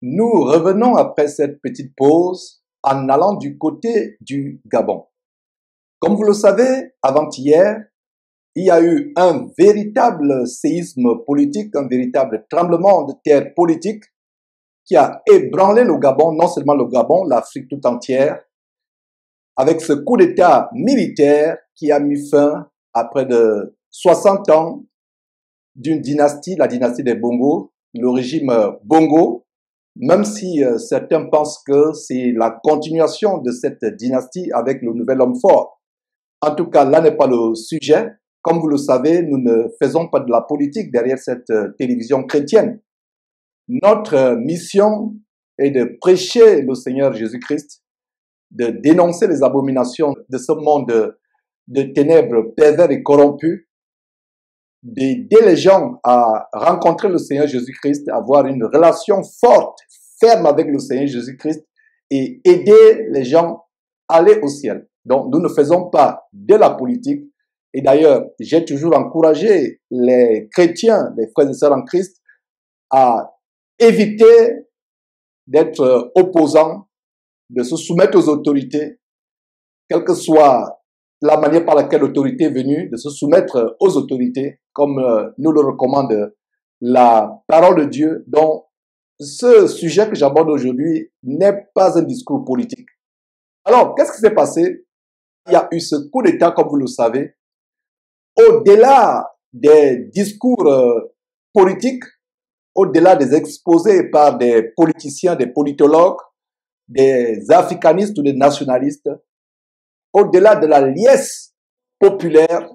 Nous revenons après cette petite pause en allant du côté du Gabon. Comme vous le savez, avant-hier, il y a eu un véritable séisme politique, un véritable tremblement de terre politique qui a ébranlé le Gabon, non seulement le Gabon, l'Afrique tout entière, avec ce coup d'État militaire qui a mis fin à près de 60 ans d'une dynastie, la dynastie des Bongo, le régime Bongo, même si certains pensent que c'est la continuation de cette dynastie avec le nouvel homme fort. En tout cas, là n'est pas le sujet. Comme vous le savez, nous ne faisons pas de la politique derrière cette télévision chrétienne. Notre mission est de prêcher le Seigneur Jésus-Christ, de dénoncer les abominations de ce monde de ténèbres pervers et corrompus, d'aider les gens à rencontrer le Seigneur Jésus-Christ, à avoir une relation forte, ferme avec le Seigneur Jésus-Christ et aider les gens à aller au ciel. Donc, nous ne faisons pas de la politique. Et d'ailleurs, j'ai toujours encouragé les chrétiens, les frères et sœurs en Christ, à éviter d'être opposants, de se soumettre aux autorités, quelle que soit la manière par laquelle l'autorité est venue, de se soumettre aux autorités, comme nous le recommande la parole de Dieu. Donc, ce sujet que j'aborde aujourd'hui n'est pas un discours politique. Alors, qu'est-ce qui s'est passé? Il y a eu ce coup d'État, comme vous le savez. Au-delà des discours politiques, au-delà des exposés par des politiciens, des politologues, des africanistes ou des nationalistes, au-delà de la liesse populaire,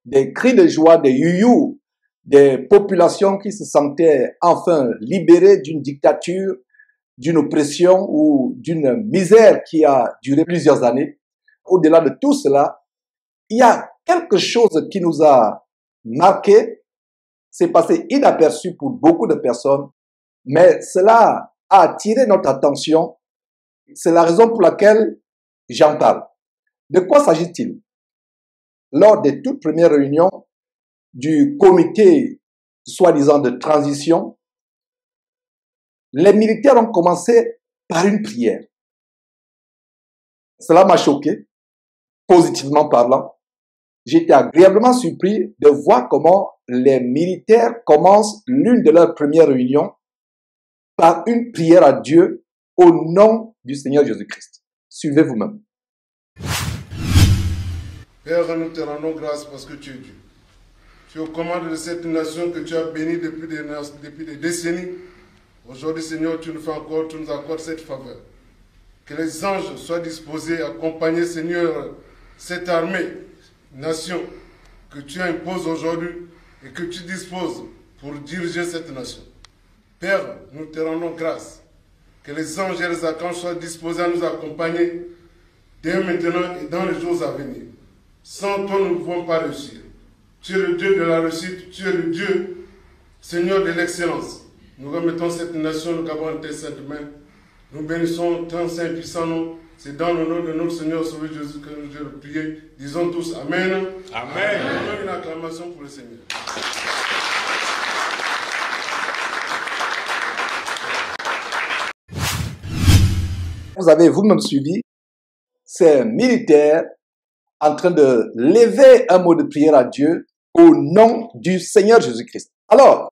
des cris de joie, des you-you, des populations qui se sentaient enfin libérées d'une dictature, d'une oppression ou d'une misère qui a duré plusieurs années. Au-delà de tout cela, il y a quelque chose qui nous a marqué, c'est passé inaperçu pour beaucoup de personnes, mais cela a attiré notre attention. C'est la raison pour laquelle j'en parle. De quoi s'agit-il? Lors des toutes premières réunions du comité soi-disant de transition, les militaires ont commencé par une prière. Cela m'a choqué, positivement parlant. J'étais agréablement surpris de voir comment les militaires commencent l'une de leurs premières réunions par une prière à Dieu au nom du Seigneur Jésus-Christ. Suivez vous-même. Père, nous te rendons grâce parce que tu es Dieu. Tu es aux commandes de cette nation que tu as bénie depuis des décennies. Aujourd'hui, Seigneur, tu nous accordes cette faveur. Que les anges soient disposés à accompagner, Seigneur, cette armée, nation que tu imposes aujourd'hui et que tu disposes pour diriger cette nation. Père, nous te rendons grâce. Que les anges et les archanges soient disposés à nous accompagner dès maintenant et dans les jours à venir. Sans toi, nous ne pouvons pas réussir. Tu es le Dieu de la réussite, tu es le Dieu, Seigneur de l'excellence. Nous remettons cette nation, le Gabon, en tes saintes mains. Nous bénissons ton saint et puissant nom. C'est dans le nom de notre Seigneur Sauveur Jésus que nous devons prier. Disons tous Amen. Amen. Une acclamation pour le Seigneur. Vous avez vous-même suivi ces militaires en train de lever un mot de prière à Dieu au nom du Seigneur Jésus-Christ. Alors,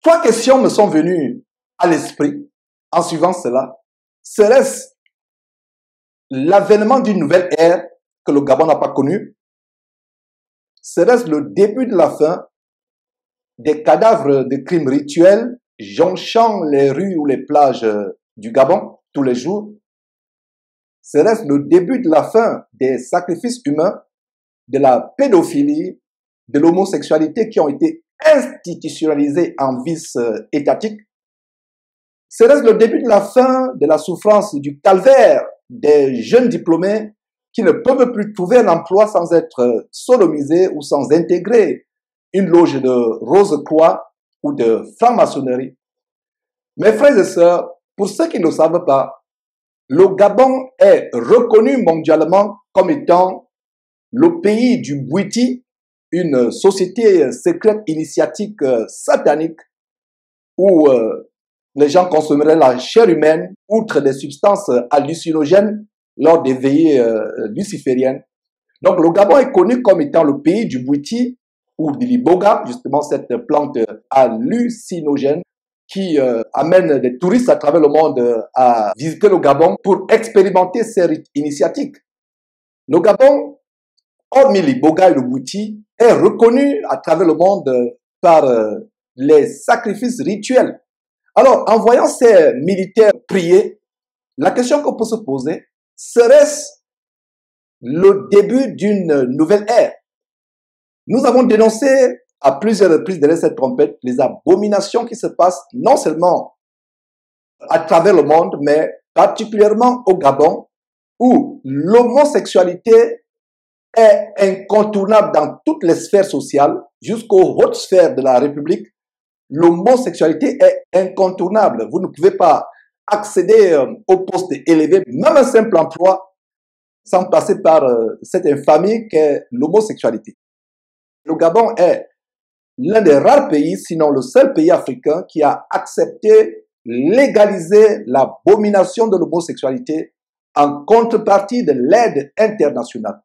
trois questions me sont venues à l'esprit en suivant cela. Serait-ce l'avènement d'une nouvelle ère que le Gabon n'a pas connue? Serait-ce le début de la fin des cadavres de crimes rituels jonchant les rues ou les plages du Gabon tous les jours? Serait-ce le début de la fin des sacrifices humains, de la pédophilie, de l'homosexualité qui ont été institutionnalisés en vice étatique? Serait-ce le début de la fin de la souffrance du calvaire des jeunes diplômés qui ne peuvent plus trouver un emploi sans être sodomisés ou sans intégrer une loge de Rose-Croix ou de franc-maçonnerie? Mes frères et sœurs, pour ceux qui ne le savent pas, le Gabon est reconnu mondialement comme étant le pays du Bwiti, une société secrète initiatique satanique où les gens consommeraient la chair humaine, outre des substances hallucinogènes lors des veillées lucifériennes. Donc le Gabon est connu comme étant le pays du Bouiti ou de l'iboga, justement cette plante hallucinogène qui amène des touristes à travers le monde à visiter le Gabon pour expérimenter ces rites initiatiques. Le Gabon, hormis l'iboga et le Bouiti, est reconnu à travers le monde par les sacrifices rituels. Alors, en voyant ces militaires prier, la question qu'on peut se poser, serait-ce le début d'une nouvelle ère? Nous avons dénoncé à plusieurs reprises derrière cette trompette les abominations qui se passent non seulement à travers le monde, mais particulièrement au Gabon, où l'homosexualité est incontournable dans toutes les sphères sociales, jusqu'aux hautes sphères de la République. L'homosexualité est incontournable. Vous ne pouvez pas accéder au poste élevé, même un simple emploi, sans passer par cette infamie qu'est l'homosexualité. Le Gabon est l'un des rares pays, sinon le seul pays africain qui a accepté, légalisé l'abomination de l'homosexualité en contrepartie de l'aide internationale.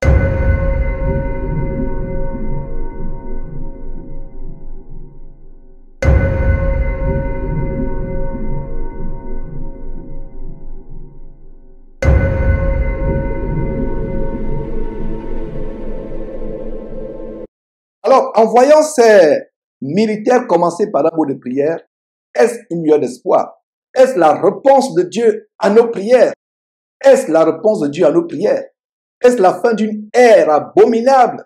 Alors, en voyant ces militaires commencer par un mot de prière, est-ce une lueur d'espoir? Est-ce la réponse de Dieu à nos prières? Est-ce la réponse de Dieu à nos prières? Est-ce la fin d'une ère abominable?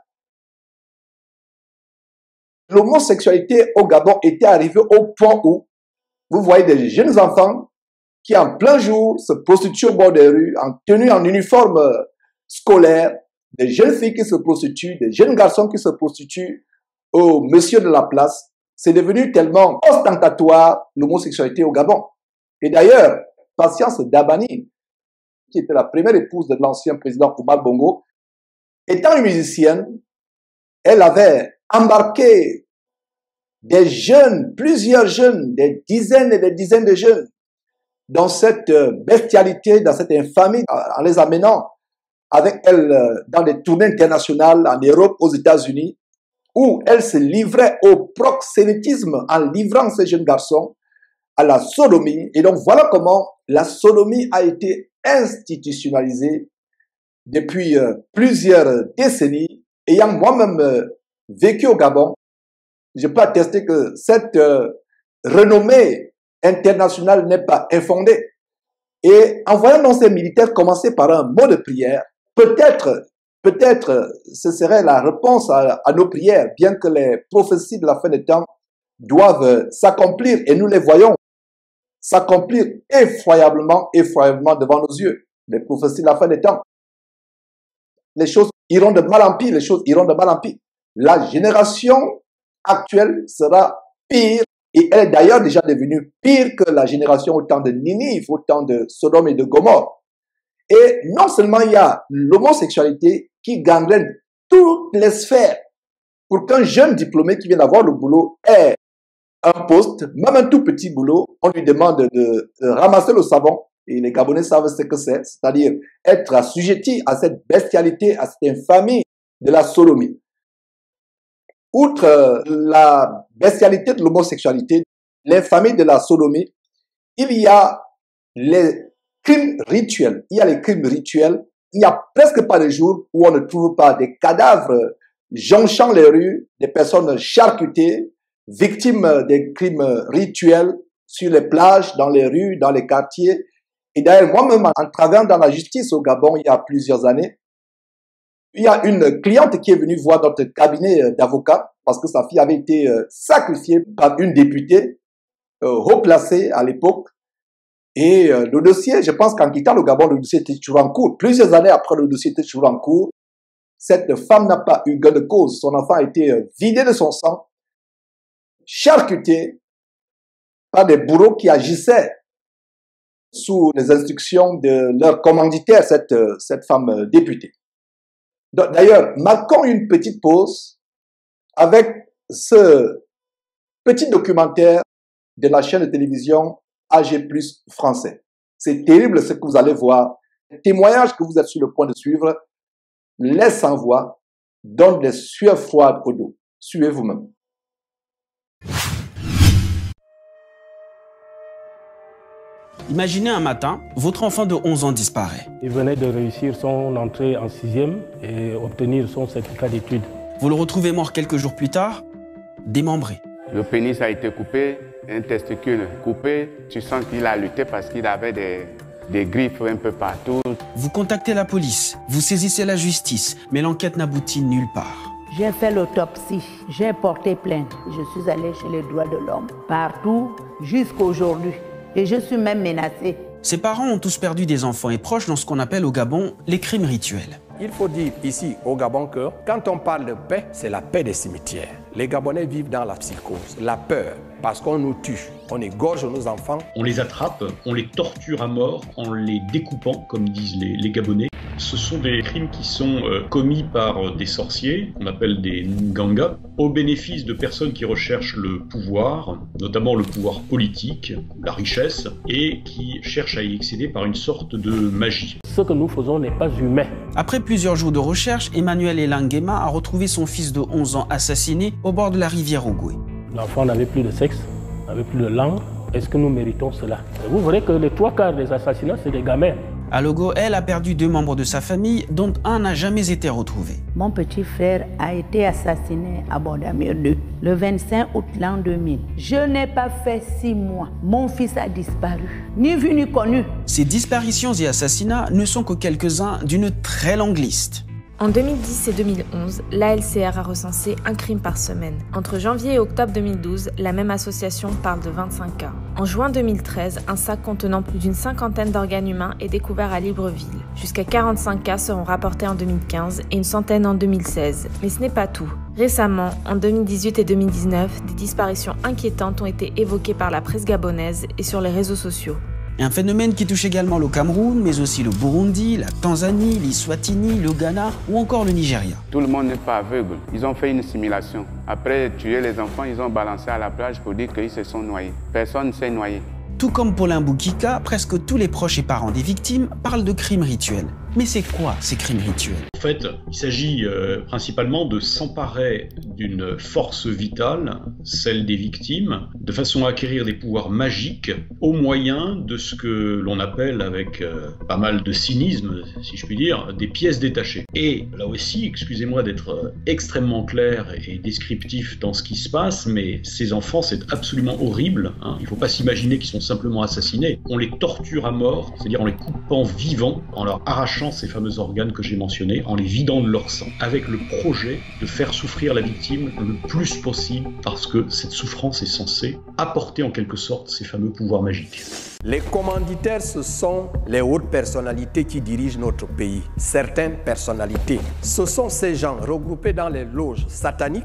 L'homosexualité au Gabon était arrivée au point où vous voyez des jeunes enfants qui en plein jour se prostituent au bord des rues, en tenue en uniforme scolaire, des jeunes filles qui se prostituent, des jeunes garçons qui se prostituent au monsieur de la place. C'est devenu tellement ostentatoire l'homosexualité au Gabon. Et d'ailleurs, Patience Dabani, qui était la première épouse de l'ancien président Omar Bongo, étant une musicienne, elle avait embarqué des jeunes, plusieurs jeunes, des dizaines et des dizaines de jeunes, dans cette bestialité, dans cette infamie, en les amenant avec elle dans des tournées internationales en Europe, aux États-Unis, où elle se livrait au proxénétisme en livrant ces jeunes garçons à la sodomie. Et donc voilà comment la sodomie a été institutionnalisée depuis plusieurs décennies. Ayant moi-même vécu au Gabon, je peux attester que cette renommée internationale n'est pas infondée. Et en voyant donc ces militaires commencer par un mot de prière, peut-être ce serait la réponse à nos prières, bien que les prophéties de la fin des temps doivent s'accomplir, et nous les voyons s'accomplir effroyablement devant nos yeux. Les prophéties de la fin des temps. Les choses iront de mal en pire, les choses iront de mal en pire. La génération actuelle sera pire, et elle est d'ailleurs déjà devenue pire que la génération au temps de Ninive, au temps de Sodome et de Gomorrhe. Et non seulement il y a l'homosexualité qui gangrène toutes les sphères. Pour qu'un jeune diplômé qui vient d'avoir le boulot ait un poste, même un tout petit boulot, on lui demande de ramasser le savon. Et les Gabonais savent ce que c'est-à-dire être assujetti à cette bestialité, à cette infamie de la sodomie. Outre la bestialité de l'homosexualité, l'infamie de la sodomie, il y a les crimes rituels. Il y a les crimes rituels. Il n'y a presque pas de jour où on ne trouve pas des cadavres jonchant les rues, des personnes charcutées, victimes des crimes rituels sur les plages, dans les rues, dans les quartiers. Et d'ailleurs, moi-même, en travaillant dans la justice au Gabon il y a plusieurs années, il y a une cliente qui est venue voir notre cabinet d'avocat parce que sa fille avait été sacrifiée par une députée haut placée à l'époque. Et le dossier, je pense qu'en quittant le Gabon, le dossier était toujours en cours. Plusieurs années après, le dossier était toujours en cours. Cette femme n'a pas eu gain de cause. Son enfant a été vidé de son sang, charcuté par des bourreaux qui agissaient sous les instructions de leur commanditaire, cette femme députée. D'ailleurs, marquons une petite pause avec ce petit documentaire de la chaîne de télévision AG+ français. C'est terrible ce que vous allez voir. Les témoignages que vous êtes sur le point de suivre laissent sans voix, donnent des sueurs froides au dos. Suivez vous-même. Imaginez un matin, votre enfant de 11 ans disparaît. Il venait de réussir son entrée en 6e et obtenir son certificat d'études. Vous le retrouvez mort quelques jours plus tard, démembré. Le pénis a été coupé, un testicule coupé. Tu sens qu'il a lutté parce qu'il avait des griffes un peu partout. Vous contactez la police, vous saisissez la justice, mais l'enquête n'aboutit nulle part. J'ai fait l'autopsie, j'ai porté plainte. Je suis allée chez les droits de l'homme, partout, jusqu'à aujourd'hui. Et je suis même menacée. Ses parents ont tous perdu des enfants et proches dans ce qu'on appelle au Gabon les crimes rituels. Il faut dire ici au Gabon que quand on parle de paix, c'est la paix des cimetières. Les Gabonais vivent dans la psychose, la peur, parce qu'on nous tue, on égorge nos enfants. On les attrape, on les torture à mort en les découpant, comme disent les Gabonais. Ce sont des crimes qui sont commis par des sorciers, qu'on appelle des Nganga, au bénéfice de personnes qui recherchent le pouvoir, notamment le pouvoir politique, la richesse, et qui cherchent à y accéder par une sorte de magie. Ce que nous faisons n'est pas humain. Après plusieurs jours de recherche, Emmanuel Elangema a retrouvé son fils de 11 ans assassiné au bord de la rivière Ogooué. L'enfant n'avait plus de sexe, n'avait plus de langue. Est-ce que nous méritons cela? Et vous verrez que les 3/4 des assassinats, c'est des gamins. À Logo, elle a perdu 2 membres de sa famille, dont un n'a jamais été retrouvé. Mon petit frère a été assassiné à Bordamir 2 le 25 août l'an 2000. Je n'ai pas fait 6 mois. Mon fils a disparu, ni vu ni connu. Ces disparitions et assassinats ne sont que quelques-uns d'une très longue liste. En 2010 et 2011, l'ALCR a recensé un crime par semaine. Entre janvier et octobre 2012, la même association parle de 25 cas. En juin 2013, un sac contenant plus d'une 50aine d'organes humains est découvert à Libreville. Jusqu'à 45 cas seront rapportés en 2015 et une centaine en 2016. Mais ce n'est pas tout. Récemment, en 2018 et 2019, des disparitions inquiétantes ont été évoquées par la presse gabonaise et sur les réseaux sociaux. Un phénomène qui touche également le Cameroun, mais aussi le Burundi, la Tanzanie, l'Eswatini, le Ghana ou encore le Nigeria. Tout le monde n'est pas aveugle. Ils ont fait une simulation. Après tuer les enfants, ils ont balancé à la plage pour dire qu'ils se sont noyés. Personne ne s'est noyé. Tout comme Paulin Boukika, presque tous les proches et parents des victimes parlent de crimes rituels. Mais c'est quoi ces crimes rituels? En fait, il s'agit principalement de s'emparer d'une force vitale, celle des victimes, de façon à acquérir des pouvoirs magiques au moyen de ce que l'on appelle, avec pas mal de cynisme, si je puis dire, des pièces détachées. Et là aussi, excusez-moi d'être extrêmement clair et descriptif dans ce qui se passe, mais ces enfants, c'est absolument horrible. Hein. Il ne faut pas s'imaginer qu'ils sont simplement assassinés. On les torture à mort, c'est-à-dire en les coupant vivants, en leur arrachant ces fameux organes que j'ai mentionnés, en les vidant de leur sang, avec le projet de faire souffrir la victime le plus possible, parce que cette souffrance est censée apporter en quelque sorte ces fameux pouvoirs magiques. Les commanditaires, ce sont les hautes personnalités qui dirigent notre pays. Certaines personnalités, ce sont ces gens regroupés dans les loges sataniques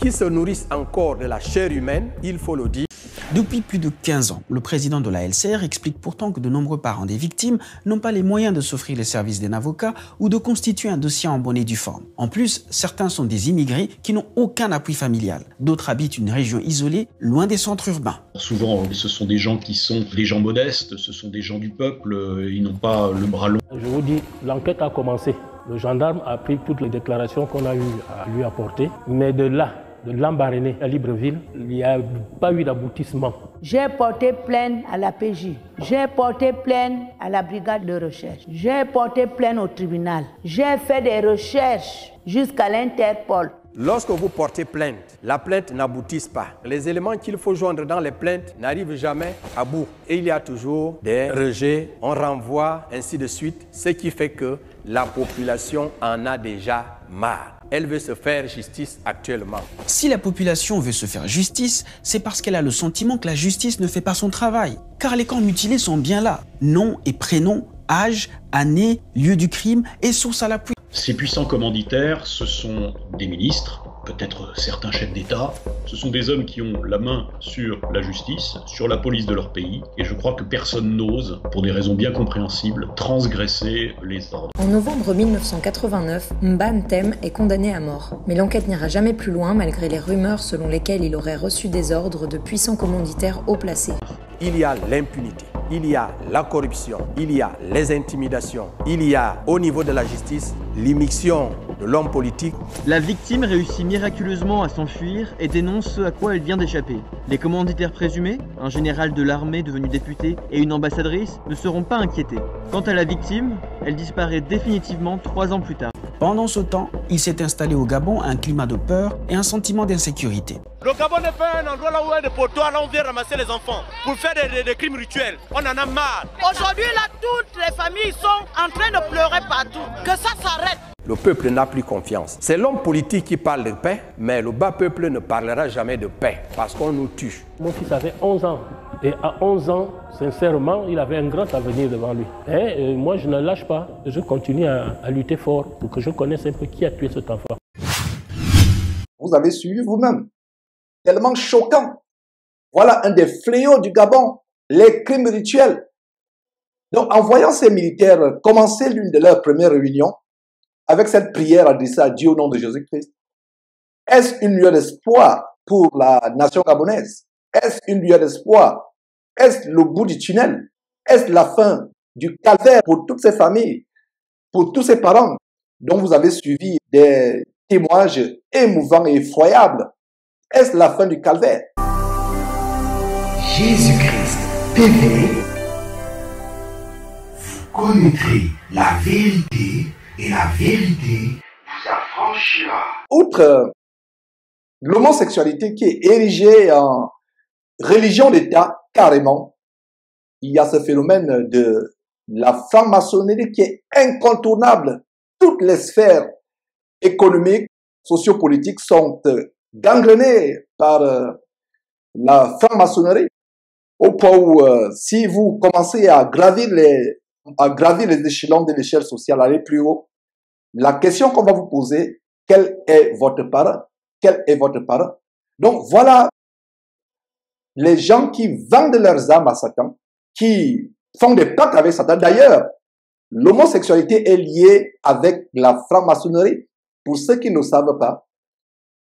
qui se nourrissent encore de la chair humaine, il faut le dire. Depuis plus de 15 ans, le président de la LCR explique pourtant que de nombreux parents des victimes n'ont pas les moyens de s'offrir les services d'un avocat ou de constituer un dossier en bonne et due forme. En plus, certains sont des immigrés qui n'ont aucun appui familial. D'autres habitent une région isolée, loin des centres urbains. Souvent, ce sont des gens qui sont des gens modestes, ce sont des gens du peuple, ils n'ont pas le bras long. Je vous dis, l'enquête a commencé. Le gendarme a pris toutes les déclarations qu'on a eu à lui apporter, mais de là, de Lambaréné à Libreville, il n'y a pas eu d'aboutissement. J'ai porté plainte à la PJ, j'ai porté plainte à la brigade de recherche, j'ai porté plainte au tribunal, j'ai fait des recherches jusqu'à l'Interpol. Lorsque vous portez plainte, la plainte n'aboutit pas. Les éléments qu'il faut joindre dans les plaintes n'arrivent jamais à bout. Et il y a toujours des rejets, on renvoie, ainsi de suite. Ce qui fait que la population en a déjà marre. Elle veut se faire justice actuellement. Si la population veut se faire justice, c'est parce qu'elle a le sentiment que la justice ne fait pas son travail. Car les corps mutilés sont bien là. Nom et prénom, âge, année, lieu du crime et source à l'appui. Ces puissants commanditaires, ce sont des ministres, peut-être certains chefs d'État. Ce sont des hommes qui ont la main sur la justice, sur la police de leur pays. Et je crois que personne n'ose, pour des raisons bien compréhensibles, transgresser les ordres. En novembre 1989, Mba Ntem est condamné à mort. Mais l'enquête n'ira jamais plus loin malgré les rumeurs selon lesquelles il aurait reçu des ordres de puissants commanditaires haut placés. il y a l'impunité, il y a la corruption, il y a les intimidations, il y a au niveau de la justice l'immixtion de l'homme politique. La victime réussit miraculeusement à s'enfuir et dénonce ce à quoi elle vient d'échapper. Les commanditaires présumés, un général de l'armée devenu député et une ambassadrice, ne seront pas inquiétés. Quant à la victime, elle disparaît définitivement 3 ans plus tard. Pendant ce temps, il s'est installé au Gabon un climat de peur et un sentiment d'insécurité. Le Gabon n'est pas un endroit là où il y a des poteaux, là où on vient ramasser les enfants pour faire des crimes rituels. On en a marre. Aujourd'hui, là, toutes les familles sont en train de pleurer partout. Que ça s'arrête. Le peuple n'a plus confiance. C'est l'homme politique qui parle de paix, mais le bas peuple ne parlera jamais de paix parce qu'on nous tue. Mon fils avait 11 ans. Et à 11 ans, sincèrement, il avait un grand avenir devant lui. Et moi, je ne lâche pas. Je continue à lutter fort pour que je connaisse un peu qui a tué cet enfant. Vous avez suivi vous-même. Tellement choquant. Voilà un des fléaux du Gabon, les crimes rituels. Donc, en voyant ces militaires commencer l'une de leurs premières réunions avec cette prière adressée à Dieu au nom de Jésus-Christ, est-ce une lueur d'espoir pour la nation gabonaise? Est-ce une lueur d'espoir? Est-ce le bout du tunnel? Est-ce la fin du calvaire pour toutes ces familles, pour tous ces parents dont vous avez suivi des témoignages émouvants et effroyables? Est-ce la fin du calvaire? Jésus-Christ TV, vous connaîtrez la vérité et la vérité vous affranchira. Outre l'homosexualité qui est érigée en religion d'État, carrément, il y a ce phénomène de la franc-maçonnerie qui est incontournable. Toutes les sphères économiques, sociopolitiques sont gangrenées par la franc-maçonnerie, au point où si vous commencez à gravir les échelons de l'échelle sociale, aller plus haut, la question qu'on va vous poser, quel est votre parent? Quel est votre parent? Donc voilà les gens qui vendent leurs âmes à Satan, qui font des pactes avec Satan. D'ailleurs, l'homosexualité est liée avec la franc-maçonnerie. Pour ceux qui ne savent pas,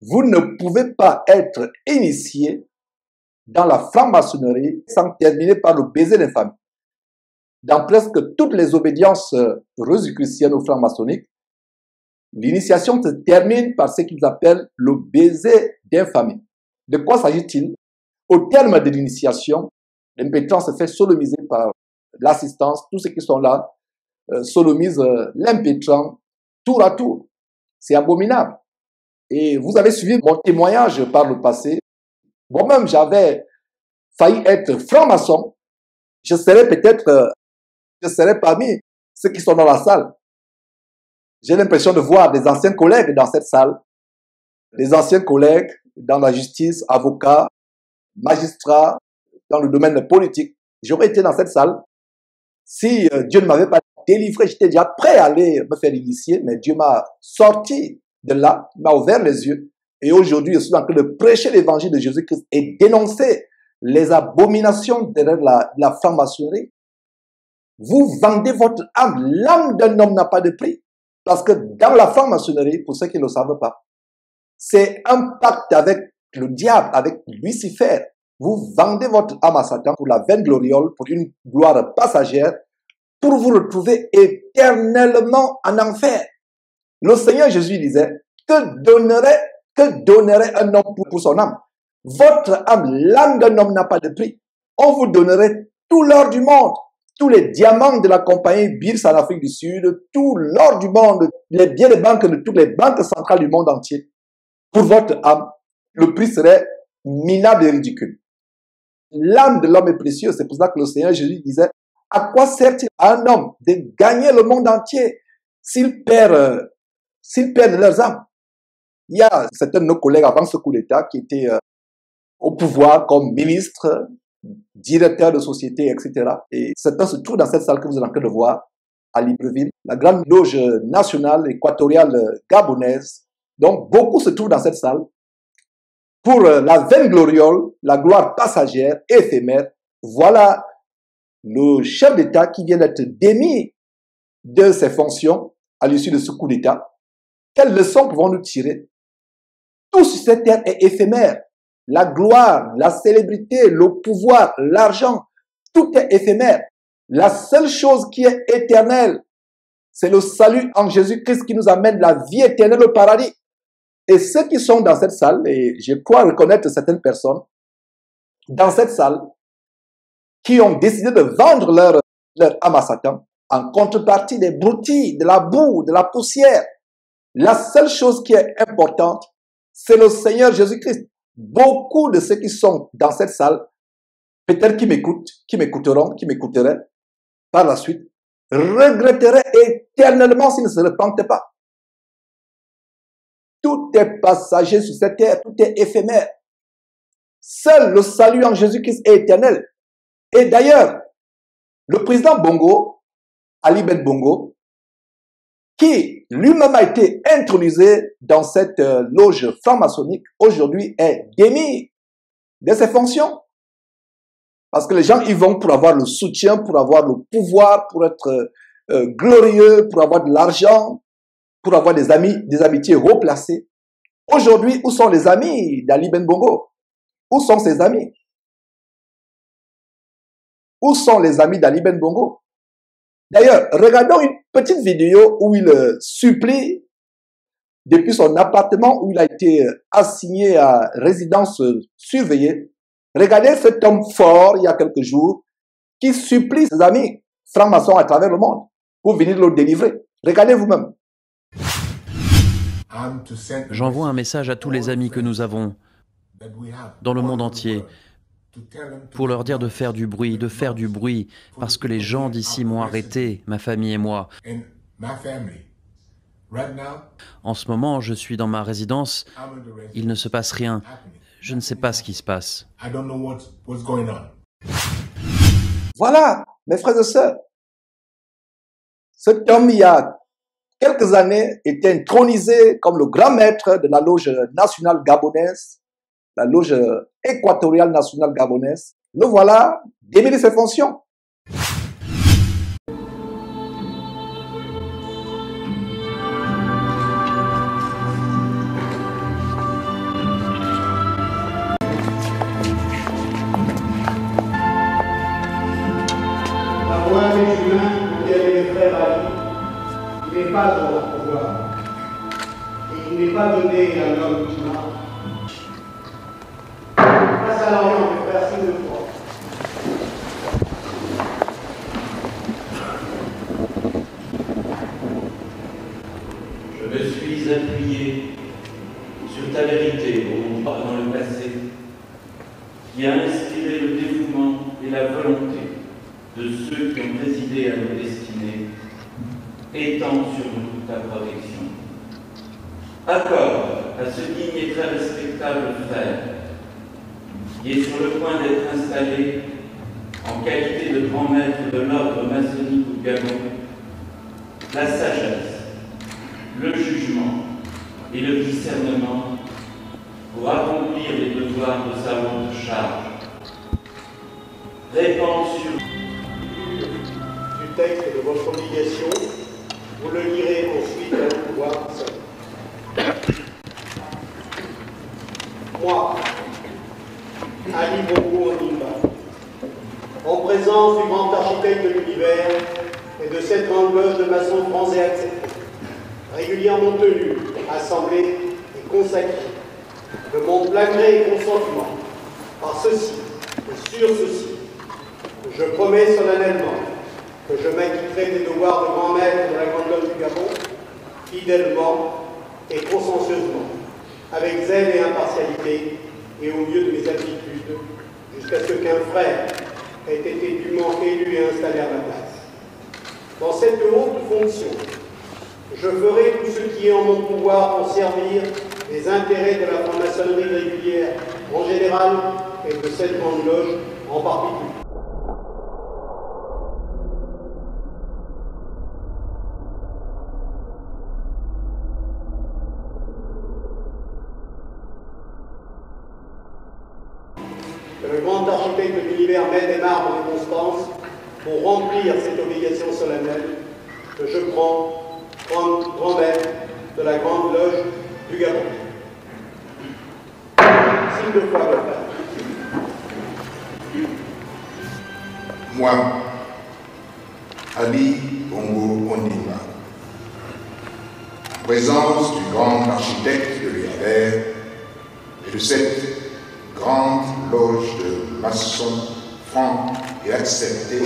vous ne pouvez pas être initié dans la franc-maçonnerie sans terminer par le baiser des familles. Dans presque toutes les obédiences rosicruciennes ou franc-maçonniques, l'initiation se termine par ce qu'ils appellent le baiser d'infamie. De quoi s'agit-il? Au terme de l'initiation, l'impétrant se fait sodomiser par l'assistance. Tous ceux qui sont là sodomisent l'impétrant tour à tour. C'est abominable. Et vous avez suivi mon témoignage par le passé. Moi-même, j'avais failli être franc-maçon. Je serais parmi ceux qui sont dans la salle. J'ai l'impression de voir des anciens collègues dans cette salle, des anciens collègues dans la justice, avocats, magistrats, dans le domaine politique. J'aurais été dans cette salle si Dieu ne m'avait pas délivré. J'étais déjà prêt à aller me faire initier, mais Dieu m'a sorti de là, m'a ouvert les yeux. Et aujourd'hui, je suis en train de prêcher l'évangile de Jésus-Christ et dénoncer les abominations derrière la franc-maçonnerie. Vous vendez votre âme. L'âme d'un homme n'a pas de prix. Parce que dans la franc-maçonnerie, pour ceux qui ne le savent pas, c'est un pacte avec le diable, avec Lucifer. Vous vendez votre âme à Satan pour la vaine gloriole, pour une gloire passagère, pour vous retrouver éternellement en enfer. Le Seigneur Jésus disait, que donnerait un homme pour son âme? Votre âme, l'âme d'un homme n'a pas de prix. On vous donnerait tout l'or du monde, tous les diamants de la compagnie Birs en Afrique du Sud, tout l'or du monde, les biens de banque de toutes les banques centrales du monde entier. Pour votre âme, le prix serait minable et ridicule. L'âme de l'homme est précieuse. C'est pour ça que le Seigneur Jésus disait, à quoi sert-il à un homme de gagner le monde entier s'il perd leurs âmes? Il y a certains de nos collègues avant ce coup d'État qui étaient au pouvoir comme ministres, directeurs de société, etc. Et certains se trouvent dans cette salle que vous êtes en train de voir à Libreville, la grande loge nationale équatoriale gabonaise. Donc, beaucoup se trouvent dans cette salle pour la vaine gloriole, la gloire passagère, éphémère. Voilà le chef d'État qui vient d'être démis de ses fonctions à l'issue de ce coup d'État. Quelles leçons pouvons-nous tirer? Tout sur cette terre est éphémère. la gloire, la célébrité, le pouvoir, l'argent, tout est éphémère. La seule chose qui est éternelle, c'est le salut en Jésus-Christ qui nous amène la vie éternelle au paradis. Et ceux qui sont dans cette salle, et je crois reconnaître certaines personnes dans cette salle, qui ont décidé de vendre leur âme à Satan en contrepartie des broutilles, de la boue, de la poussière. La seule chose qui est importante, c'est le Seigneur Jésus-Christ. Beaucoup de ceux qui sont dans cette salle, peut-être qui m'écoutent, qui m'écouteront, qui m'écouteraient par la suite, regretteraient éternellement s'ils ne se repentaient pas. Tout est passager sur cette terre, tout est éphémère. Seul le salut en Jésus-Christ est éternel. Et d'ailleurs, le président Bongo, Ali Ben Bongo, qui lui-même a été intronisé dans cette loge franc-maçonnique, aujourd'hui est démis de ses fonctions. Parce que les gens y vont pour avoir le soutien, pour avoir le pouvoir, pour être glorieux, pour avoir de l'argent, pour avoir des amis, des amitiés haut placées. Aujourd'hui, où sont les amis d'Ali Ben Bongo? Où sont ses amis? Où sont les amis d'Ali Ben Bongo? D'ailleurs, regardons une petite vidéo où il supplie, depuis son appartement où il a été assigné à résidence surveillée, regardez cet homme fort, il y a quelques jours, qui supplie ses amis francs-maçons à travers le monde pour venir le délivrer. Regardez vous-même. J'envoie un message à tous les amis que nous avons dans le monde entier pour leur dire de faire du bruit, parce que les gens d'ici m'ont arrêté, ma famille et moi. En ce moment, je suis dans ma résidence, il ne se passe rien. Je ne sais pas ce qui se passe. Voilà, mes frères et sœurs. Cet homme, il y a quelques années, était intronisé comme le grand maître de la loge nationale gabonaise, la loge équatoriale nationale gabonaise. Le voilà, démis de ses fonctions. Il n'est pas au pouvoir. Et il n'est pas donné à l'homme qui marche. Face à l'Orient, on peut faire signe de croix. Je me suis appuyé sur ta vérité, ô droit dans le passé, qui a inspiré le dévouement et la volonté de ceux qui ont présidé à nos destinées. Étends sur nous ta protection. Accorde à ce digne et très respectable frère, qui est sur le point d'être installé en qualité de grand maître de l'ordre maçonnique au Gabon, la sagesse, le jugement et le discernement pour accomplir les devoirs de sa haute charge. Répands sur du texte de votre obligation. Vous le lirez ensuite à le pouvoir seul. Moi, Ali Bongo Ondimba, en présence du grand architecte de l'univers et de cette grande loge de maçons français acceptés, régulièrement tenue, assemblée et consacrée, de mon plein gré et consentement, par ceci et sur ceci, je promets solennellement que je m'acquitterai des devoirs de grand maître de la Grande Loge du Gabon, fidèlement et consciencieusement, avec zèle et impartialité, et au mieux de mes aptitudes, jusqu'à ce qu'un frère ait été dûment élu et installé à ma place. Dans cette haute fonction, je ferai tout ce qui est en mon pouvoir pour servir les intérêts de la franc-maçonnerie régulière en général et de cette Grande Loge en particulier. Que le grand architecte de l'univers m'aide et marbre de constance pour remplir cette obligation solennelle que je prends grand maître de la Grande Loge du Gabon. toutefois de faire. Moi, Ali Bongo Ondimba, en présence du grand architecte de l'univers et de cette grande loge de maçons francs et acceptés,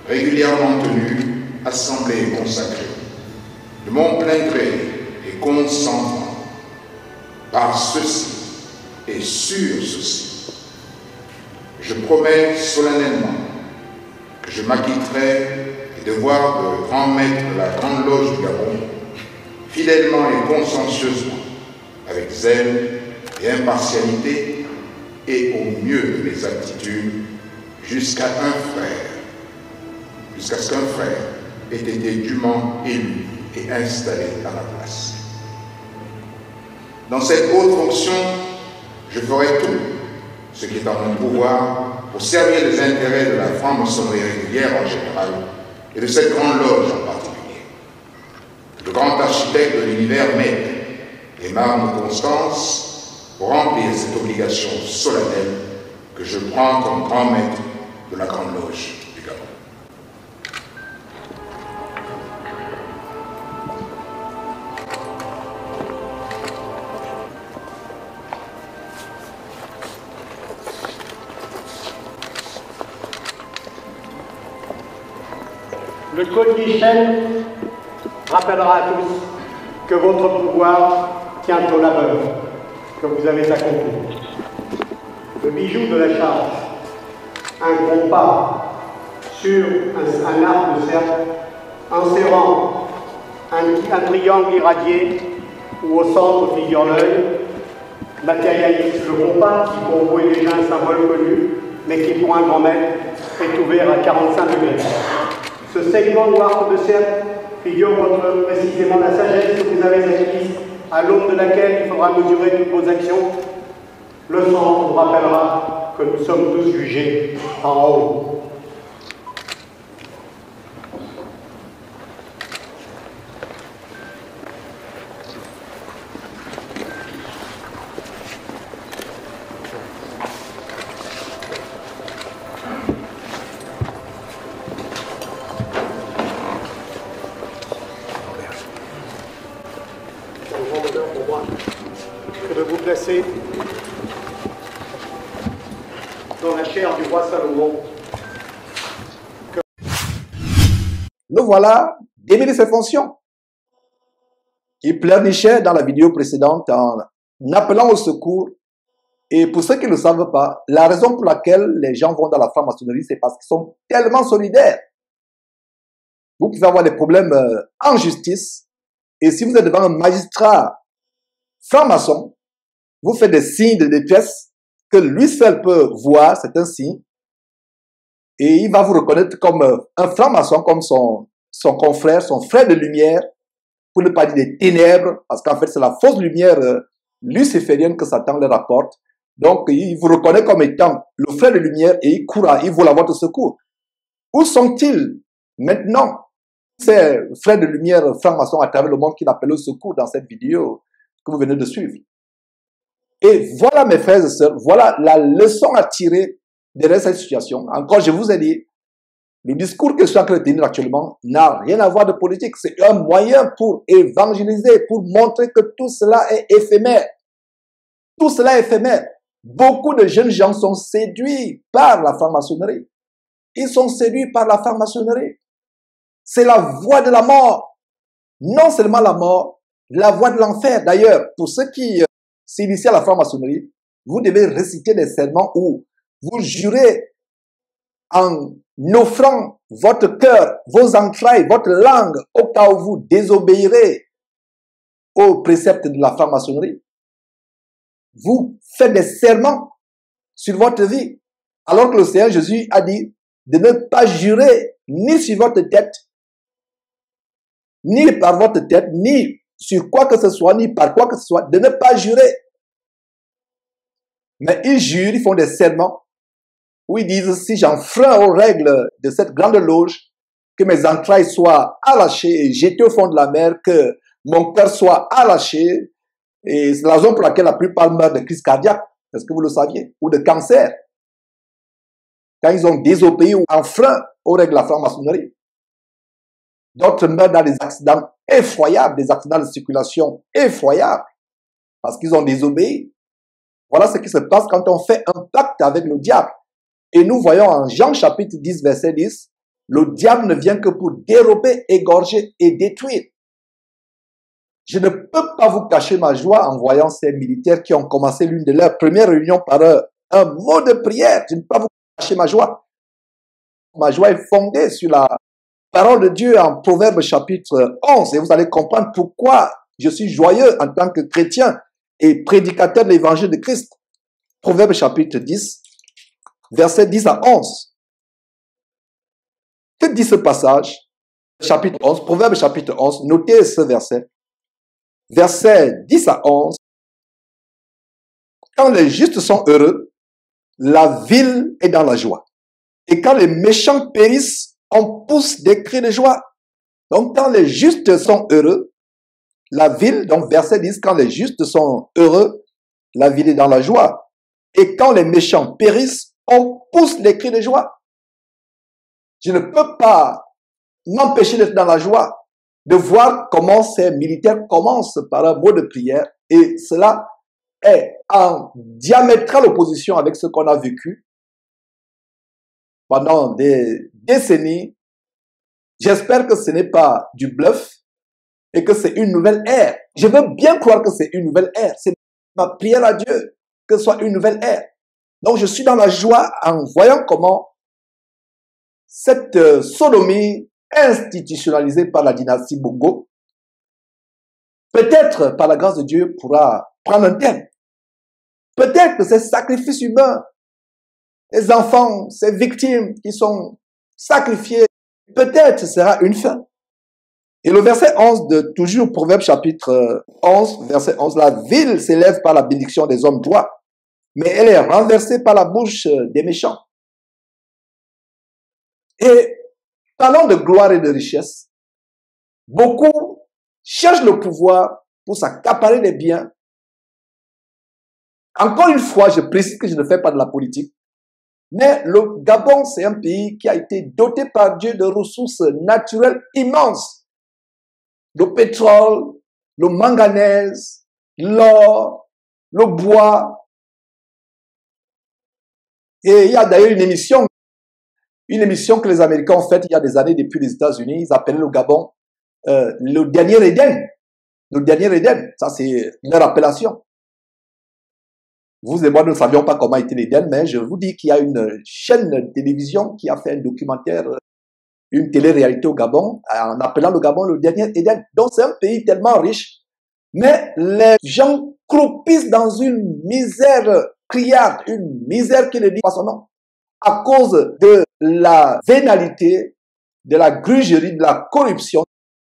régulièrement tenue, assemblée et consacrée, de mon plein gré et consentement, par ceci et sur ceci, je promets solennellement que je m'acquitterai des devoirs de grand maître de la Grande Loge du Gabon, fidèlement et consciencieusement, avec zèle et impartialité, et au mieux de mes aptitudes, jusqu'à ce qu'un frère ait été dûment élu et installé à ma place. Dans cette haute fonction, je ferai tout ce qui est en mon pouvoir pour servir les intérêts de la franc-maçonnerie régulière en général et de cette grande loge en particulier. Le grand architecte de l'univers m'aide et m'arme de constance pour remplir cette obligation solennelle que je prends comme grand maître de la grande loge du Gabon. Le code Guichen rappellera à tous que votre pouvoir tient au labeur que vous avez accompli. Le bijou de la charge, un compas sur un arc de cercle, insérant un triangle irradié où au centre figure l'œil, matérialise le compas qui pour vous est déjà un symbole connu, mais qui pour un grand maître est ouvert à 45 degrés. Ce segment noir de cercle figure précisément la sagesse que vous avez acquise, à l'aune de laquelle il faudra mesurer toutes vos actions. Le centre vous rappellera que nous sommes tous jugés en haut. Dans la chair du roi Salomon. Le voilà démis de ses fonctions. Il pleurnichait dans la vidéo précédente en appelant au secours. Et pour ceux qui ne le savent pas, la raison pour laquelle les gens vont dans la franc-maçonnerie, c'est parce qu'ils sont tellement solidaires. Vous pouvez avoir des problèmes en justice. Et si vous êtes devant un magistrat franc-maçon, vous faites des signes de détresse que lui seul peut voir, c'est un signe, et il va vous reconnaître comme un franc-maçon, comme son confrère, son frère de lumière, pour ne pas dire des ténèbres, parce qu'en fait c'est la fausse lumière luciférienne que Satan leur apporte. Donc il vous reconnaît comme étant le frère de lumière et il court, il vole à votre secours. Où sont-ils maintenant, ces frères de lumière francs-maçons à travers le monde qui l'appellent au secours dans cette vidéo que vous venez de suivre? Et voilà mes frères et sœurs, voilà la leçon à tirer de cette situation. Encore, je vous ai dit, le discours que je suis en train de tenir actuellement n'a rien à voir de politique. C'est un moyen pour évangéliser, pour montrer que tout cela est éphémère. Tout cela est éphémère. Beaucoup de jeunes gens sont séduits par la franc-maçonnerie. Ils sont séduits par la franc-maçonnerie. C'est la voie de la mort. Non seulement la mort, la voie de l'enfer. D'ailleurs, pour ceux qui s'initient à la franc-maçonnerie, vous devez réciter des serments où vous jurez en offrant votre cœur, vos entrailles, votre langue, au cas où vous désobéirez aux préceptes de la franc-maçonnerie. Vous faites des serments sur votre vie, alors que le Seigneur Jésus a dit de ne pas jurer ni sur votre tête, ni par votre tête, ni sur quoi que ce soit, ni par quoi que ce soit, de ne pas jurer. Mais ils jurent, ils font des serments où ils disent, si j'enfreins aux règles de cette grande loge, que mes entrailles soient arrachées et jetées au fond de la mer, que mon cœur soit arraché, et c'est la raison pour laquelle la plupart meurent de crise cardiaque. Est-ce que vous le saviez? Ou de cancer. Quand ils ont désobéi ou enfreint aux règles de la franc-maçonnerie. D'autres meurent dans des accidents effroyables, des accidents de circulation effroyables, parce qu'ils ont désobéi. Voilà ce qui se passe quand on fait un pacte avec le diable. Et nous voyons en Jean chapitre 10, verset 10, le diable ne vient que pour dérober, égorger et détruire. Je ne peux pas vous cacher ma joie en voyant ces militaires qui ont commencé l'une de leurs premières réunions par un mot de prière. Je ne peux pas vous cacher ma joie. Ma joie est fondée sur la parole de Dieu en Proverbe chapitre 11. Et vous allez comprendre pourquoi je suis joyeux en tant que chrétien et prédicateur de l'évangile de Christ. Proverbe chapitre 10, versets 10 à 11. Que dit ce passage? Chapitre 11, Proverbe chapitre 11, notez ce verset. Versets 10 à 11. Quand les justes sont heureux, la ville est dans la joie. Et quand les méchants périssent, on pousse des cris de joie. Donc, quand les justes sont heureux, la ville, donc verset 10, quand les justes sont heureux, la ville est dans la joie. Et quand les méchants périssent, on pousse les cris de joie. Je ne peux pas m'empêcher d'être dans la joie, de voir comment ces militaires commencent par un mot de prière. Et cela est en diamétrale opposition avec ce qu'on a vécu pendant des décennies. J'espère que ce n'est pas du bluff et que c'est une nouvelle ère. Je veux bien croire que c'est une nouvelle ère. C'est ma prière à Dieu que ce soit une nouvelle ère. Donc je suis dans la joie en voyant comment cette sodomie institutionnalisée par la dynastie Bongo, peut-être par la grâce de Dieu, pourra prendre un terme. Peut-être que ces sacrifices humains, les enfants, ces victimes qui sont sacrifiés, peut-être ce sera une fin. Et le verset 11 de toujours Proverbe chapitre 11, verset 11, la ville s'élève par la bénédiction des hommes droits, mais elle est renversée par la bouche des méchants. Et parlant de gloire et de richesse, beaucoup cherchent le pouvoir pour s'accaparer des biens. Encore une fois, je précise que je ne fais pas de la politique, mais le Gabon, c'est un pays qui a été doté par Dieu de ressources naturelles immenses. Le pétrole, le manganèse, l'or, le bois. Et il y a d'ailleurs une émission que les Américains ont faite il y a des années depuis les États-Unis. Ils appelaient le Gabon le dernier Éden. Le dernier Éden, ça c'est leur appellation. Vous et moi ne savions pas comment était l'Éden, mais je vous dis qu'il y a une chaîne de télévision qui a fait un documentaire, une télé-réalité au Gabon, en appelant le Gabon le dernier Éden. Donc c'est un pays tellement riche, mais les gens croupissent dans une misère criarde, une misère qui ne dit pas son nom, à cause de la vénalité, de la grugerie, de la corruption,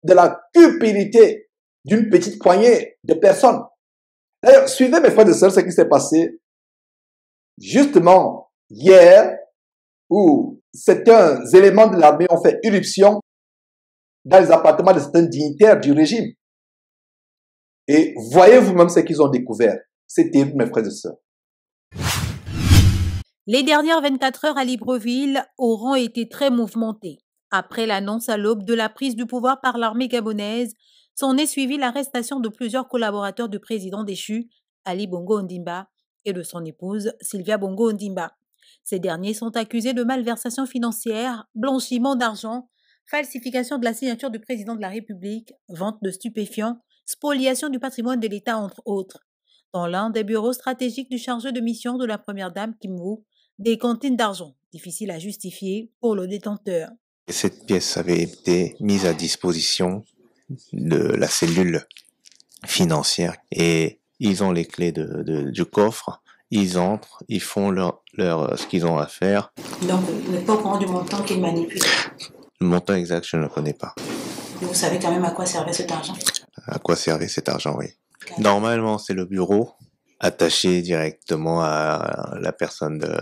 de la cupidité d'une petite poignée de personnes. D'ailleurs, suivez mes frères et sœurs ce qui s'est passé justement hier, où certains éléments de l'armée ont fait irruption dans les appartements de certains dignitaires du régime. Et voyez vous-même ce qu'ils ont découvert. C'est terrible, mes frères et sœurs. Les dernières 24 heures à Libreville auront été très mouvementées. Après l'annonce à l'aube de la prise du pouvoir par l'armée gabonaise, s'en est suivi l'arrestation de plusieurs collaborateurs du président déchu, Ali Bongo Ondimba, et de son épouse, Sylvia Bongo Ondimba. Ces derniers sont accusés de malversation financière, blanchiment d'argent, falsification de la signature du président de la République, vente de stupéfiants, spoliation du patrimoine de l'État, entre autres. Dans l'un des bureaux stratégiques du chargé de mission de la première dame Kim Woo, des cantines d'argent, difficiles à justifier pour le détenteur. Cette pièce avait été mise à disposition de la cellule financière et ils ont les clés du coffre, ils entrent, ils font ce qu'ils ont à faire. Donc, vous n'êtes pas au courant du montant qu'ils manipulent? Le montant exact, je ne le connais pas. Et vous savez quand même à quoi servait cet argent? À quoi servait cet argent, oui. Normalement, c'est le bureau attaché directement à la personne de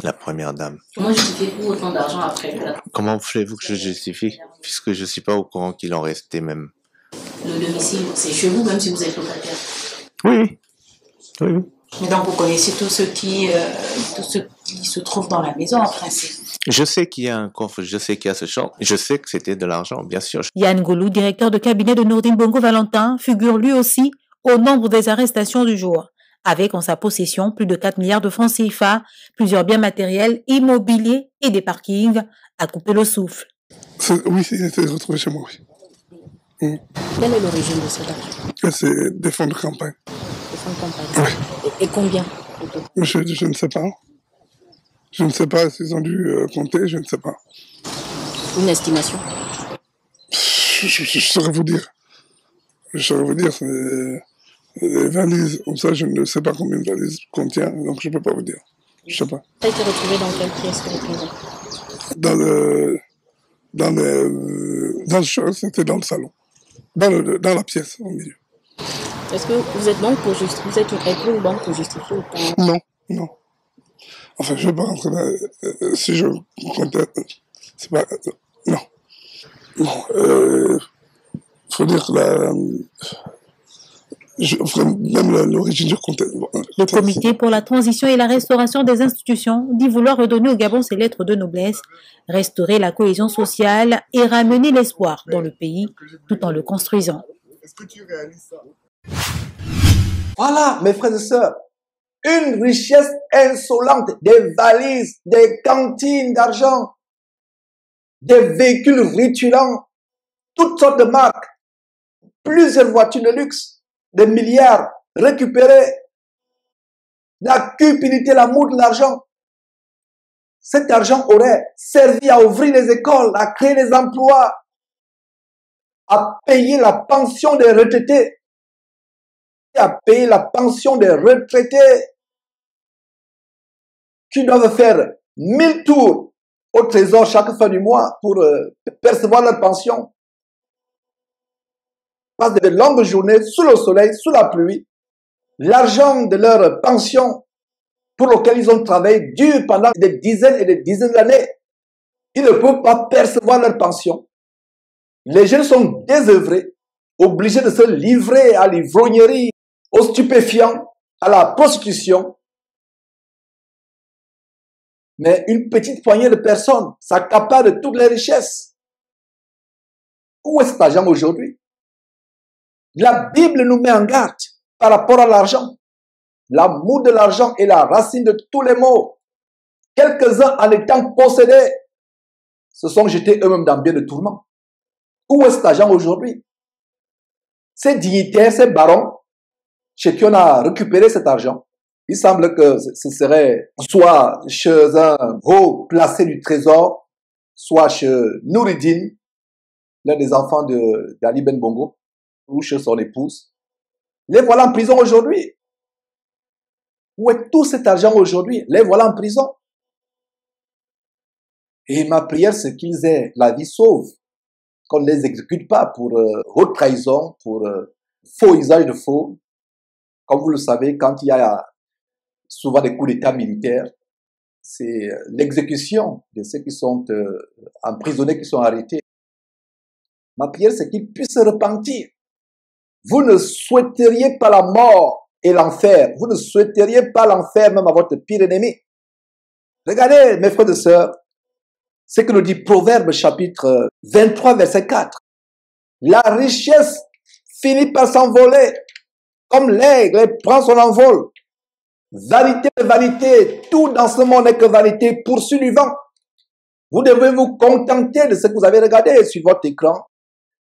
la première dame. Comment justifiez-vous autant d'argent après? Comment voulez-vous que je justifie? Puisque je ne suis pas au courant qu'il en restait même. Le domicile, c'est chez vous, même si vous êtes locataire? Oui. Mais donc vous connaissez tout ce qui se trouve dans la maison en principe. Je sais qu'il y a un coffre, je sais qu'il y a ce champ, je sais que c'était de l'argent, bien sûr. Yann Goulou, directeur de cabinet de Nourdine Bongo Valentin, figure lui aussi au nombre des arrestations du jour, avec en sa possession plus de 4 milliards de francs CFA, plusieurs biens matériels, immobiliers et des parkings à couper le souffle. Oui, c'est retrouvé chez moi, oui. Quelle est l'origine de cet argent? C'est des fonds de campagne. Des fonds de campagne. Oui. Et combien? Je ne sais pas. Je ne sais pas s'ils ont dû compter, je ne sais pas. Une estimation? Je saurais vous dire. C'est les valises. Comme ça, je ne sais pas combien de valises contient, donc je ne peux pas vous dire. Je ne sais pas. Ça a été retrouvé dans quelle pièce de la maison? Dans le champ, c'était dans le salon. Dans la pièce, au milieu. Est-ce que vous êtes banque pour justifier? Vous êtes une banque pour justifier ou pas? Non. Enfin, je ne vais pas rentrer là. Si je comptais, c'est pas... non. Bon, faut dire que même l'origine, je comptais. Le Comité pour la transition et la restauration des institutions dit vouloir redonner au Gabon ses lettres de noblesse, restaurer la cohésion sociale et ramener l'espoir dans le pays tout en le construisant. Est-ce que tu réalises ça? Voilà, mes frères et sœurs, une richesse insolente, des valises, des cantines d'argent, des véhicules rutilants, toutes sortes de marques, plusieurs voitures de luxe, des milliards récupérés, la cupidité, l'amour de l'argent. Cet argent aurait servi à ouvrir les écoles, à créer des emplois, à payer la pension des retraités, à payer la pension des retraités qui doivent faire 1000 tours au trésor chaque fin du mois pour percevoir leur pension. Passent de longues journées sous le soleil, sous la pluie. L'argent de leur pension pour lequel ils ont travaillé dure pendant des dizaines et des dizaines d'années. Ils ne peuvent pas percevoir leur pension. Les jeunes sont désœuvrés, obligés de se livrer à l'ivrognerie, aux stupéfiants, à la prostitution. Mais une petite poignée de personnes s'accapare de toutes les richesses. Où est cet argent aujourd'hui? La Bible nous met en garde par rapport à l'argent. L'amour de l'argent est la racine de tous les maux. Quelques-uns, en étant possédés, se sont jetés eux-mêmes dans bien de tourments. Où est cet argent aujourd'hui? Ces dignitaires, ces barons, chez qui on a récupéré cet argent, il semble que ce serait soit chez un haut placé du trésor, soit chez Nouridine, l'un des enfants d'Ali Ben Bongo, ou chez son épouse. Les voilà en prison aujourd'hui. Où est tout cet argent aujourd'hui? Les voilà en prison. Et ma prière, c'est qu'ils aient la vie sauve, qu'on ne les exécute pas pour haute trahison, pour faux usage de faux. Comme vous le savez, quand il y a souvent des coups d'État militaires, c'est l'exécution de ceux qui sont emprisonnés, qui sont arrêtés. Ma prière, c'est qu'ils puissent se repentir. Vous ne souhaiteriez pas la mort et l'enfer. Vous ne souhaiteriez pas l'enfer même à votre pire ennemi. Regardez, mes frères et sœurs, ce que nous dit Proverbe chapitre 23, verset 4. La richesse finit par s'envoler, comme l'aigle, elle prend son envol. Vanité de vanité, tout dans ce monde n'est que vanité, poursuit du vent. Vous devez vous contenter de ce que vous avez regardé sur votre écran.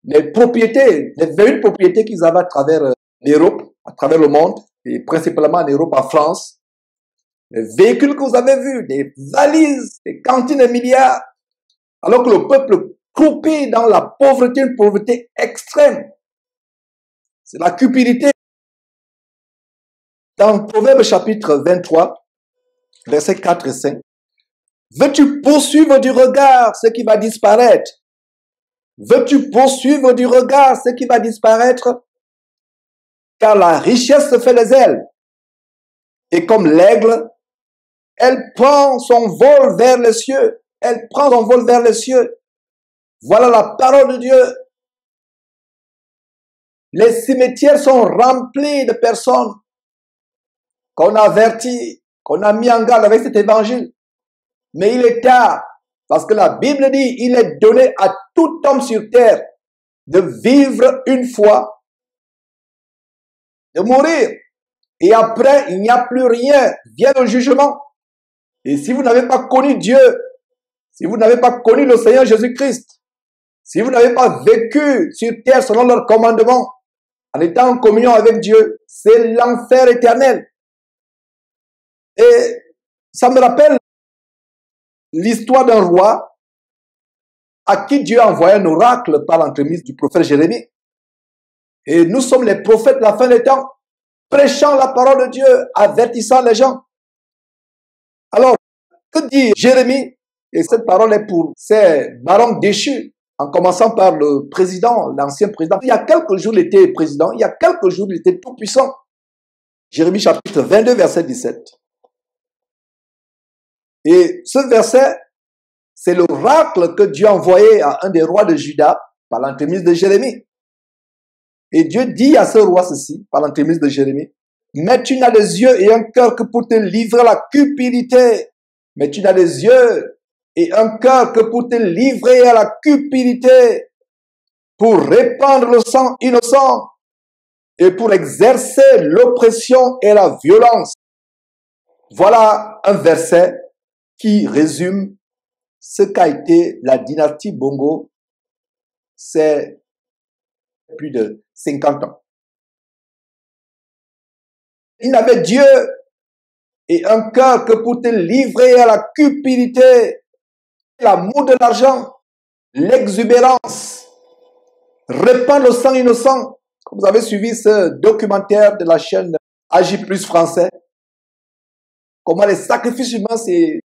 Les propriétés, les 21 propriétés qu'ils avaient à travers l'Europe, à travers le monde, et principalement en Europe, en France. Les véhicules que vous avez vus, des valises, des cantines de milliards, alors que le peuple croupit dans la pauvreté, une pauvreté extrême. C'est la cupidité. Dans Proverbe chapitre 23, versets 4 et 5, veux-tu poursuivre du regard ce qui va disparaître? Veux-tu poursuivre du regard ce qui va disparaître? Car la richesse se fait les ailes. Et comme l'aigle, elle prend son vol vers les cieux. Elle prend son vol vers les cieux. Voilà la parole de Dieu. Les cimetières sont remplis de personnes qu'on a averti, qu'on a mis en garde avec cet évangile. Mais il est tard, parce que la Bible dit, il est donné à tout homme sur terre de vivre une fois, de mourir. Et après, il n'y a plus rien. Vient le jugement. Et si vous n'avez pas connu Dieu, si vous n'avez pas connu le Seigneur Jésus-Christ, si vous n'avez pas vécu sur terre selon leur commandement, en étant en communion avec Dieu, c'est l'enfer éternel. Et ça me rappelle l'histoire d'un roi à qui Dieu a envoyé un oracle par l'entremise du prophète Jérémie. Et nous sommes les prophètes de la fin des temps, prêchant la parole de Dieu, avertissant les gens. Alors, que dit Jérémie? Et cette parole est pour ces barons déchus, en commençant par le président, l'ancien président. Il y a quelques jours, il était président, il y a quelques jours, il était tout puissant. Jérémie chapitre 22, verset 17. Et ce verset, c'est l'oracle que Dieu a envoyé à un des rois de Juda par l'entremise de Jérémie. Et Dieu dit à ce roi ceci, par l'entremise de Jérémie, « Mais tu n'as des yeux et un cœur que pour te livrer à la cupidité. Mais tu n'as des yeux et un cœur que pour te livrer à la cupidité, pour répandre le sang innocent et pour exercer l'oppression et la violence. » Voilà un verset qui résume ce qu'a été la dynastie Bongo c'est plus de 50 ans. Il n'avait Dieu et un cœur que pour te livrer à la cupidité, l'amour de l'argent, l'exubérance, répandre le sang innocent. Vous avez suivi ce documentaire de la chaîne AJ+ français. Comment les sacrifices humains, c'est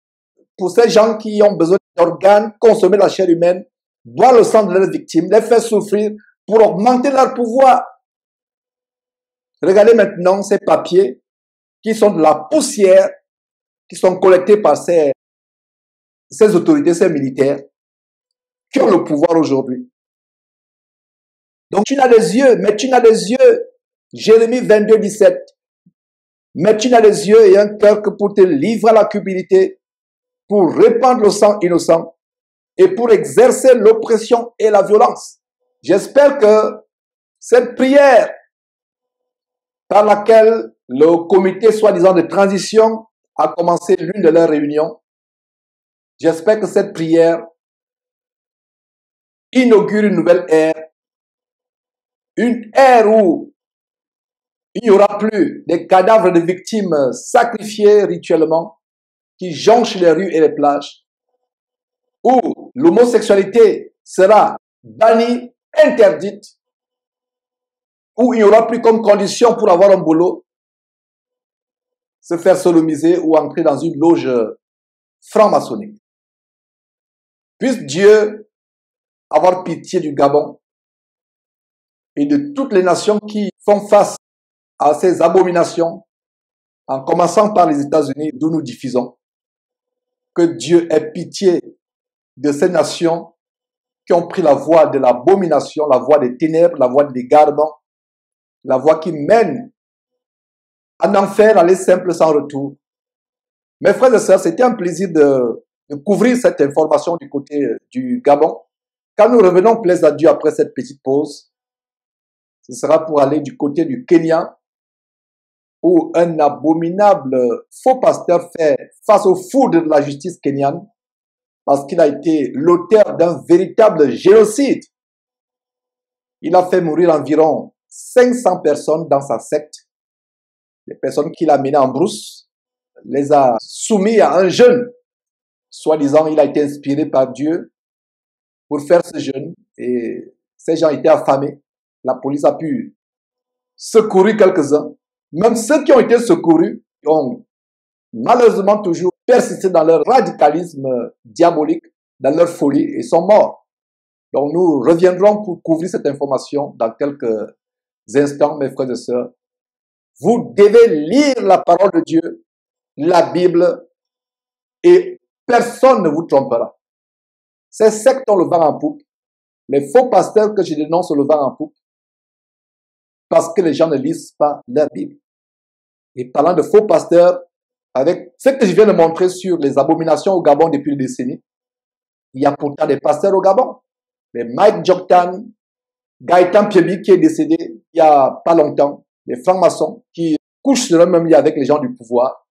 pour ces gens qui ont besoin d'organes, consommer la chair humaine, boire le sang de leurs victimes, les faire souffrir pour augmenter leur pouvoir. Regardez maintenant ces papiers qui sont de la poussière, qui sont collectés par ces autorités, ces militaires, qui ont le pouvoir aujourd'hui. Donc tu n'as des yeux, mais tu n'as des yeux. Jérémie 22, 17. Mais tu n'as des yeux et un cœur que pour te livrer à la cupidité, pour répandre le sang innocent et pour exercer l'oppression et la violence. J'espère que cette prière par laquelle le comité soi-disant de transition a commencé l'une de leurs réunions, j'espère que cette prière inaugure une nouvelle ère, une ère où il n'y aura plus des cadavres de victimes sacrifiés rituellement qui jonchent les rues et les plages, où l'homosexualité sera bannie, interdite, où il n'y aura plus comme condition pour avoir un boulot, se faire sodomiser ou entrer dans une loge franc-maçonnique. Puisse Dieu avoir pitié du Gabon et de toutes les nations qui font face à ces abominations, en commençant par les États-Unis, d'où nous diffusons. Que Dieu ait pitié de ces nations qui ont pris la voie de l'abomination, la voie des ténèbres, la voie de l'égarement, la voie qui mène en enfer, aller simple sans retour. Mes frères et sœurs, c'était un plaisir de couvrir cette information du côté du Gabon. Quand nous revenons, plaise à Dieu, après cette petite pause, ce sera pour aller du côté du Kenya, où un abominable faux pasteur fait face aux foudres de la justice kenyane, parce qu'il a été l'auteur d'un véritable génocide. Il a fait mourir environ 500 personnes dans sa secte. Les personnes qu'il a menées en brousse, les a soumis à un jeûne. Soi-disant, il a été inspiré par Dieu pour faire ce jeûne. Et ces gens étaient affamés. La police a pu secourir quelques-uns. Même ceux qui ont été secourus ont malheureusement toujours persisté dans leur radicalisme diabolique, dans leur folie et sont morts. Donc nous reviendrons pour couvrir cette information dans quelques instants, mes frères et sœurs. Vous devez lire la parole de Dieu, la Bible, et personne ne vous trompera. Ces sectes ont le vent en poupe. Les faux pasteurs que je dénonce ont le vent en poupe parce que les gens ne lisent pas leur Bible. Et parlant de faux pasteurs, avec ce que je viens de montrer sur les abominations au Gabon depuis des décennies, il y a pourtant des pasteurs au Gabon. Les Mike Joktan, Gaëtan Piebi qui est décédé il n'y a pas longtemps, les francs-maçons qui couchent sur le même lit avec les gens du pouvoir.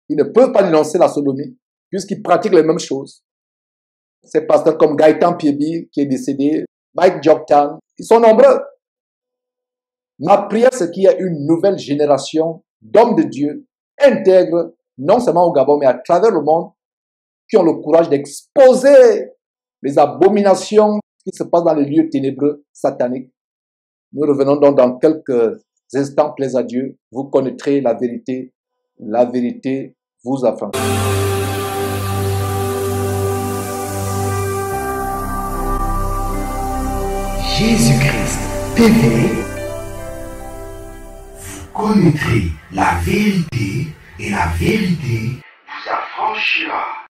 Ils ne peuvent pas dénoncer la sodomie puisqu'ils pratiquent les mêmes choses. Ces pasteurs comme Gaëtan Piebi qui est décédé, Mike Joktan, ils sont nombreux. Ma prière, c'est qu'il y ait une nouvelle génération d'hommes de Dieu intègres, non seulement au Gabon, mais à travers le monde, qui ont le courage d'exposer les abominations qui se passent dans les lieux ténébreux, sataniques. Nous revenons donc dans quelques instants, plaise à Dieu. Vous connaîtrez la vérité vous affranchira. Jésus-Christ TV, vous connaîtrez la vérité et la vérité vous affranchira.